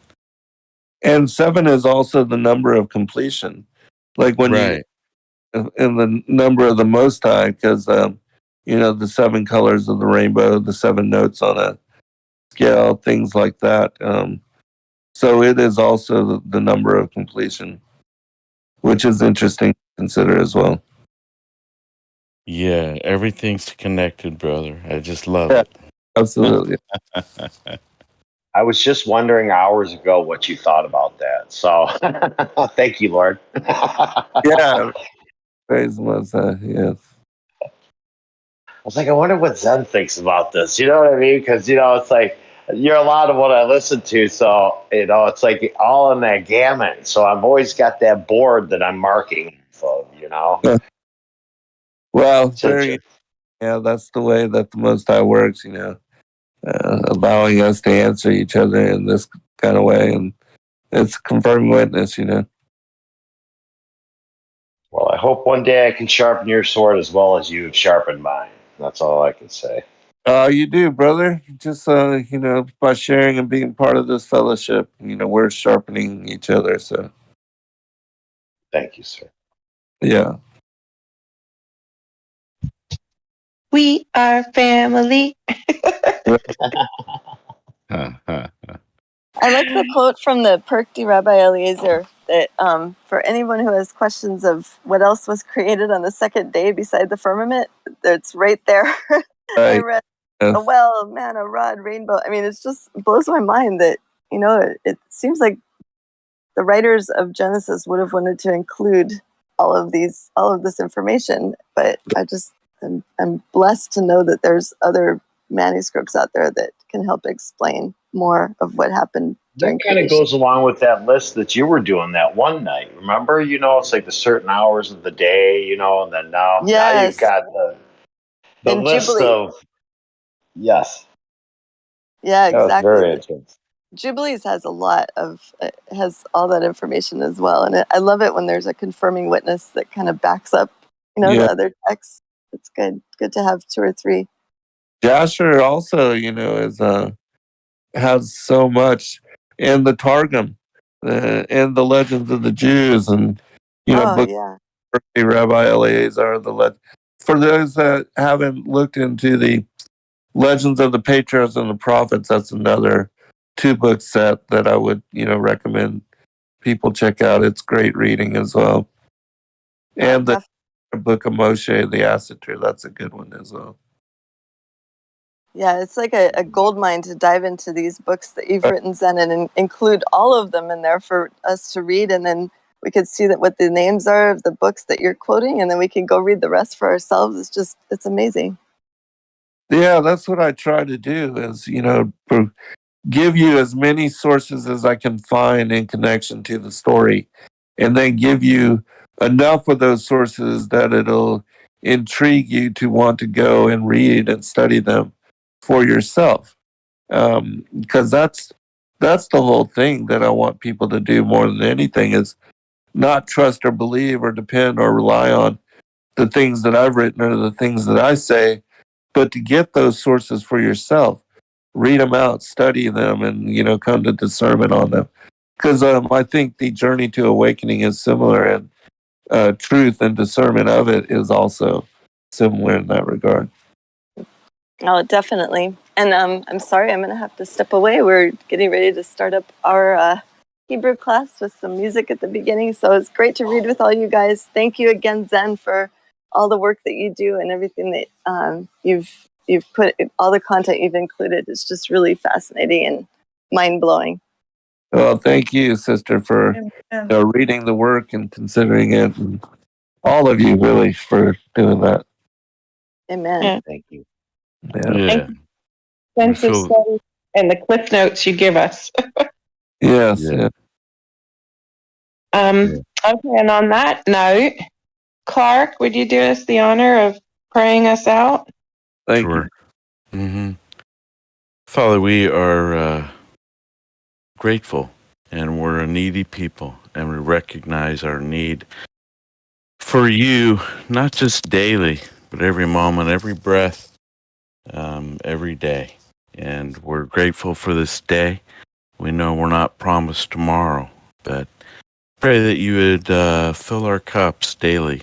And 7 is also the number of completion. Like when Right. in the number of the Most High, because, the 7 colors of the rainbow, the 7 notes on a scale, things like that. So it is also the number of completion, which is interesting to consider as well. Yeah, everything's connected, brother. I just love Yeah, it. absolutely. I was just wondering hours ago what you thought about that. So thank you, Lord. I Yeah, praise the Most High. Yes. was like, I wonder what Zen thinks about this. You know what I mean? Because, it's like you're a lot of what I listen to. So, it's like all in that gamut. So I've always got that board that I'm marking. So, Well, it's very. interesting. Yeah, that's the way that the Most High works. Allowing us to answer each other in this kind of way, and it's confirmed witness. Well, I hope one day I can sharpen your sword as well as you've sharpened mine. That's all I can say. You do, brother. Just by sharing and being part of this fellowship, we're sharpening each other. So Thank you, sir. yeah, We are family. I like the quote from the Perkti Rabbi Eliezer that for anyone who has questions of what else was created on the second day beside the firmament, it's right there. I right. read Yeah. a well, man, a rod, rainbow. I mean, it's just it blows my mind that it seems like the writers of Genesis would have wanted to include all of this information, but I'm blessed to know that there's other manuscripts out there that can help explain more of what happened That during kind of creation. goes along with that list that you were doing that one night. Remember, it's like the certain hours of the day, and then now you've Yes, got the in list Jubilee. of yes. Yeah, That was exactly. very interesting. Jubilees has a lot of has all that information as well, and I love it when there's a confirming witness that kind of backs up, Yeah. the other texts. It's good to have two or three. Jasher also, has so much in the Targum, and the Legends of the Jews, and Oh book yeah, Rabbi Eleazar For those that haven't looked into the Legends of the Patriarchs and the Prophets, that's another 2-book set that I would recommend people check out. It's great reading as well. And the book of Moshe, the Assater, that's a good one as well. yeah. It's like a gold mine to dive into these books that you've written, Zen, and include all of them in there for us to read, and then we could see that what the names are of the books that you're quoting, and then we can go read the rest for ourselves. It's amazing. Yeah, that's what I try to do is, give you as many sources as I can find in connection to the story, and then give you enough of those sources that it'll intrigue you to want to go and read and study them for yourself. Because that's the whole thing that I want people to do more than anything is not trust or believe or depend or rely on the things that I've written or the things that I say, but to get those sources for yourself, read them out, study them, and come to discernment on them. Because I think the journey to awakening is similar, and truth and discernment of it is also similar in that regard. Oh, definitely. And I'm sorry, I'm going to have to step away. We're getting ready to start up our Hebrew class with some music at the beginning. So it's great to read with all you guys. Thank you again, Zen, for all the work that you do and everything that you've put, all the content you've included. It's just really fascinating and mind blowing. Well, thank you, sister, for reading the work and considering it, and all of you really for doing that. Amen. Yeah. Thank you. Yeah. Extensive study and the cliff notes you give us. Yes. Yeah. Okay, and on that note, Clark, would you do us the honor of praying us out? Thank you. Sure. Mm-hmm. Father, we are grateful, and we're a needy people, and we recognize our need for you, not just daily, but every moment, every breath, every day. And we're grateful for this day. We know we're not promised tomorrow, but pray that you would fill our cups daily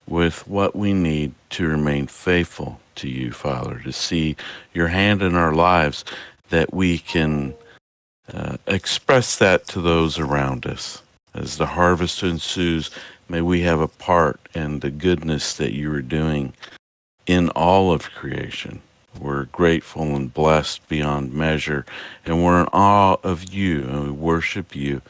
with what we need to remain faithful to you, Father, to see your hand in our lives, that we can express that to those around us. As the harvest ensues, may we have a part in the goodness that you are doing in all of creation. We're grateful and blessed beyond measure, and we're in awe of you, and we worship you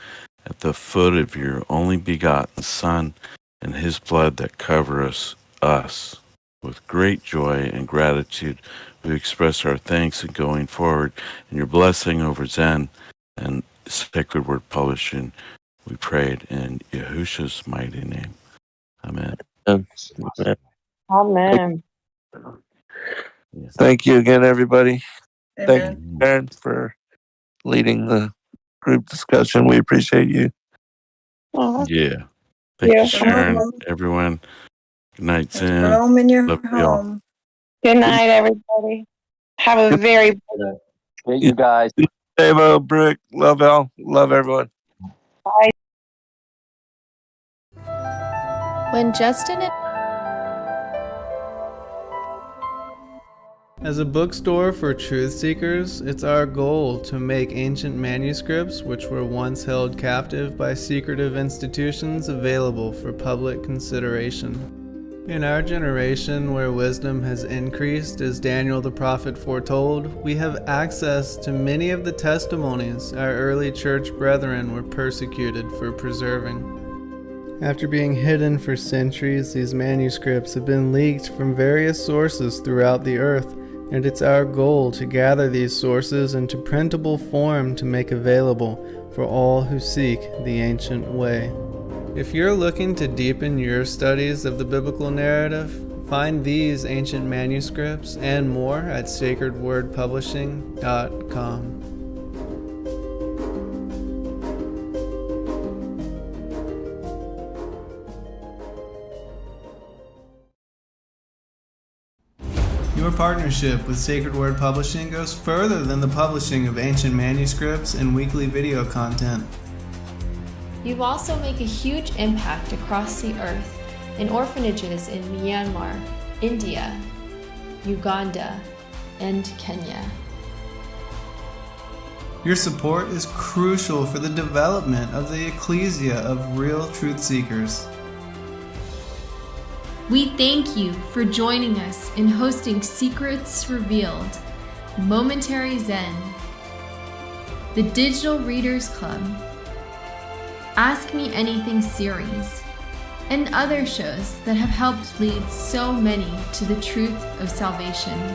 at the foot of your only begotten Son and his blood that covers us. With great joy and gratitude, we express our thanks in going forward and your blessing over Zen and Sacred Word Publishing. We prayed in Yahushua's mighty name. Amen. And Amen. thank you again, everybody. Thank you, Amen. Aaron, for leading the group discussion. We appreciate you. Aw, Yeah. Thank you, yeah. Sharon. Shalom. Everyone. Good night, Zen. Shalom in your Love you all. home. Good night, everybody. Have a very Hey, you guys. Devo, Brick, love y'all. Love everyone. When Justin and As a bookstore for truth seekers, it's our goal to make ancient manuscripts which were once held captive by secretive institutions available for public consideration. In our generation, where wisdom has increased as Daniel the prophet foretold, we have access to many of the testimonies our early church brethren were persecuted for preserving. After being hidden for centuries, these manuscripts have been leaked from various sources throughout the earth, and it's our goal to gather these sources into printable form to make available for all who seek the ancient way. If you're looking to deepen your studies of the biblical narrative, find these ancient manuscripts and more at sacredwordpublishing.com. Your partnership with Sacred Word Publishing goes further than the publishing of ancient manuscripts and weekly video content. you also make a huge impact across the earth in orphanages in Myanmar, India, Uganda, and Kenya. Your support is crucial for the development of the ecclesia of real truth seekers. We thank you for joining us in hosting Secrets Revealed, Momentary Zen, the Digital Readers Club, Ask Me Anything series, and other shows that have helped lead so many to the truth of salvation. To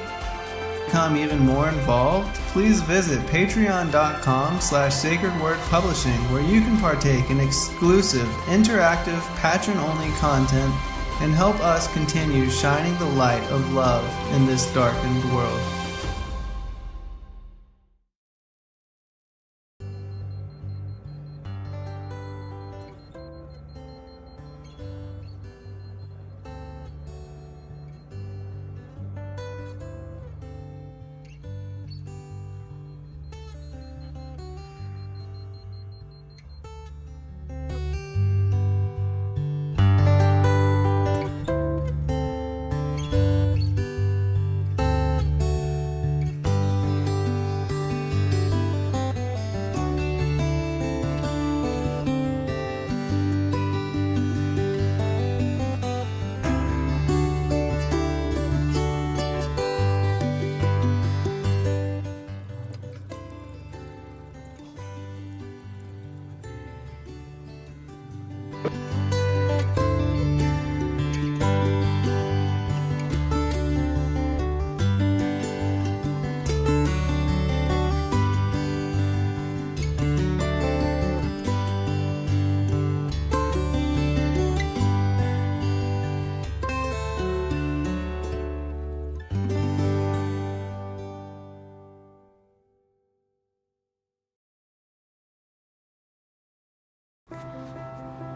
become even more involved, please visit patreon.com/sacredwordpublishing, where you can partake in exclusive, interactive, patron-only content and help us continue shining the light of love in this darkened world.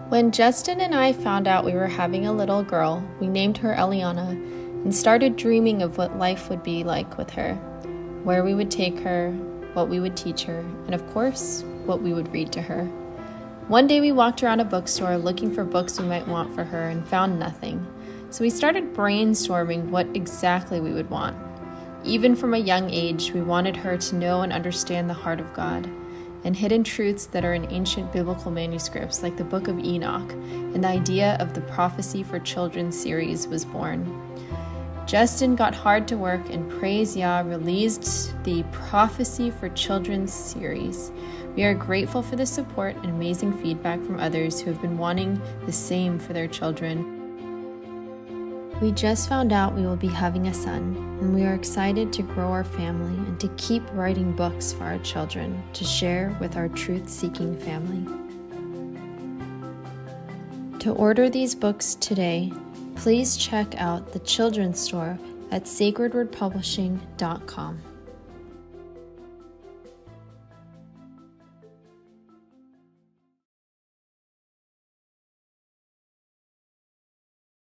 When Justin and I found out we were having a little girl, we named her Eliana and started dreaming of what life would be like with her, where we would take her, what we would teach her, and of course, what we would read to her. One day we walked around a bookstore looking for books we might want for her and found nothing. So we started brainstorming what exactly we would want. Even from a young age, we wanted her to know and understand the heart of God. and hidden truths that are in ancient biblical manuscripts like the Book of Enoch, and the idea of the Prophecy for Children series was born. Justin got hard to work, and Praise Yah released the Prophecy for Children series. We are grateful for the support and amazing feedback from others who have been wanting the same for their children. We just found out we will be having a son, and we are excited to grow our family and to keep writing books for our children to share with our truth-seeking family. To order these books today, please check out the children's store at sacredwordpublishing.com.